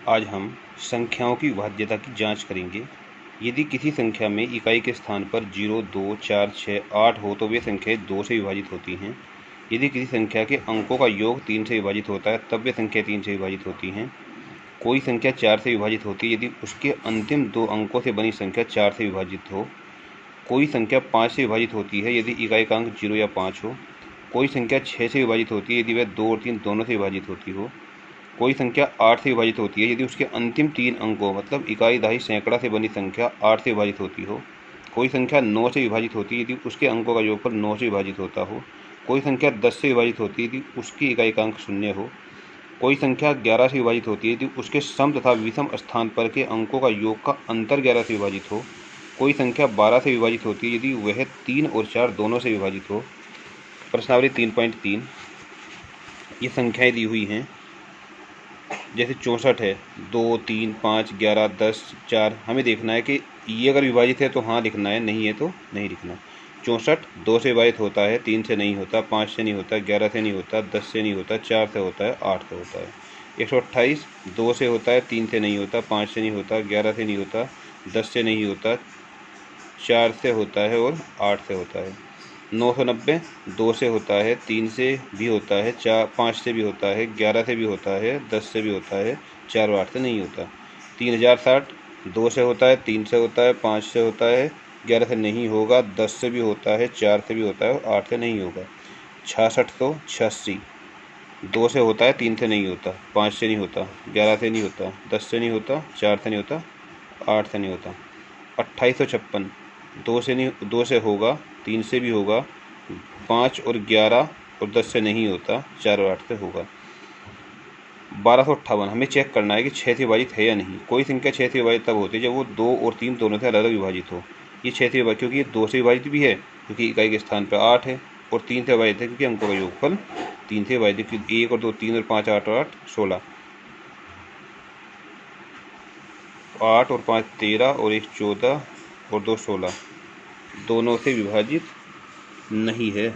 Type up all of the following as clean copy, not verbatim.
आज हम संख्याओं की विभाज्यता की जांच करेंगे। यदि किसी संख्या में इकाई के स्थान पर 0, 2, 4, 6, 8 हो तो वे संख्याएं 2 से विभाजित होती हैं। यदि किसी संख्या के अंकों का योग 3 से विभाजित होता है तब वे संख्या 3 से विभाजित होती हैं। कोई संख्या 4 से विभाजित होती है यदि उसके अंतिम 2 अंकों से बनी संख्या 4 से विभाजित हो। कोई संख्या 5 से विभाजित होती है यदि इकाई का अंक 0 या 5 हो। कोई संख्या 6 से विभाजित होती है यदि वह 2 और 3 दोनों से विभाजित होती हो। कोई संख्या 8 से विभाजित होती है यदि उसके अंतिम 3 अंकों मतलब इकाई, दहाई, सैकड़ा से बनी संख्या 8 से विभाजित होती हो। कोई संख्या 9 से विभाजित होती है यदि उसके अंकों का योगफल 9 से विभाजित होता हो। कोई संख्या 10 से विभाजित होती है यदि उसकी इकाई का अंक 0 हो। कोई संख्या 11 से विभाजित होती है यदि उसके सम तथा विषम स्थान पर के अंकों का योग का अंतर 11 से विभाजित हो। कोई संख्या 12 से विभाजित होती है यदि वह 3 और 4 दोनों से विभाजित हो। प्रश्नावली 3.3 ये संख्याएं दी हुई हैं, जैसे 64 है, 2, 3, 5, 11, 10, 4। हमें देखना है कि ये अगर विभाजित है तो हाँ लिखना है, नहीं है तो नहीं लिखना। 64 2 से विभाजित होता है, 3 से नहीं होता, 5 से नहीं होता, 11 से नहीं होता, 10 से नहीं होता, 4 से होता है, 8 से होता है। 128 2 से होता है, 3 से नहीं होता, 5 से नहीं होता, 11 से नहीं होता, 10 से नहीं होता, 4 से होता है और 8 से होता है। 990 2 से होता है, 3 से भी होता है, 5 से भी होता है, 11 से भी होता है, 10 से भी होता है, 4 और 8 से नहीं होता। 3060 2 से होता है, 3 से होता है, 5 से होता है, 11 से नहीं होगा, 10 से भी होता है, 4 से भी होता है और 8 से नहीं होगा। 6686 2 से होता है, 3 से नहीं होता, 5 से नहीं होता, 11 से नहीं होता, 10 से नहीं होता, 4 से नहीं होता, 8 से नहीं होता। 2856 2 से होगा, 3 से भी होगा, 5 और 11 और 10 से नहीं होता, 4 और 8 से होगा। 1258 हमें चेक करना है कि 6 से विभाजित है या नहीं। कोई संख्या 6 से विभाजित तब होती है जब वो 2 और 3 दोनों से अलग अलग विभाजित हो। ये 6 से विभाजित, क्योंकि ये 2 से विभाजित भी है क्योंकि इकाई के स्थान पर 8 है, और 3 से विभाजित है क्योंकि अंकों का योगफल 3 से विभाजित है, क्योंकि 1 और 2 3 और 5 8 और 8 16, 8 और 5 13 और 1 14 और 2 16 दोनों से विभाजित नहीं है,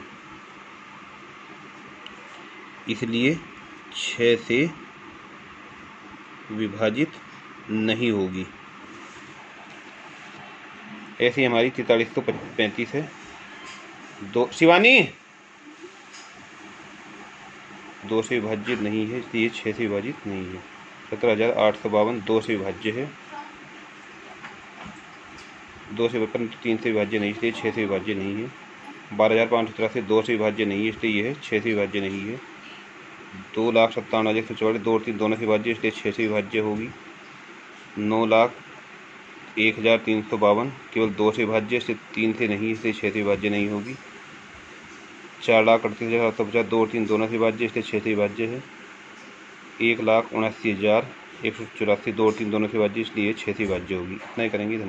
इसलिए 6 से विभाजित नहीं होगी। ऐसी हमारी 4335 है। शिवानी 2 से विभाजित नहीं है, इसलिए 6 से विभाजित नहीं है। 17852 2 से विभाज्य है, 2 से 3 से विभाज्य नहीं, इसलिए 6 से विभाज्य नहीं है। 12583 2 से विभाज्य नहीं है, इसलिए यह 6 से विभाज्य नहीं है। 2,57,144 2 और 3 दोनों से विभाज्य, इसलिए 6 से विभाज्य होगी। 9,01,352 केवल 2 से विभाज्य, इसलिए 3 से नहीं, इसलिए 6 से विभाज्य नहीं होगी। 4,38,750 2 और 3 दोनों से विभाज्य, इसलिए 6 से विभाज्य है। 1,79,184 2 और 3 दोनों से विभाज्य, इसलिए 6 से विभाज्य होगी। इतना ही करेंगे। धन्यवाद।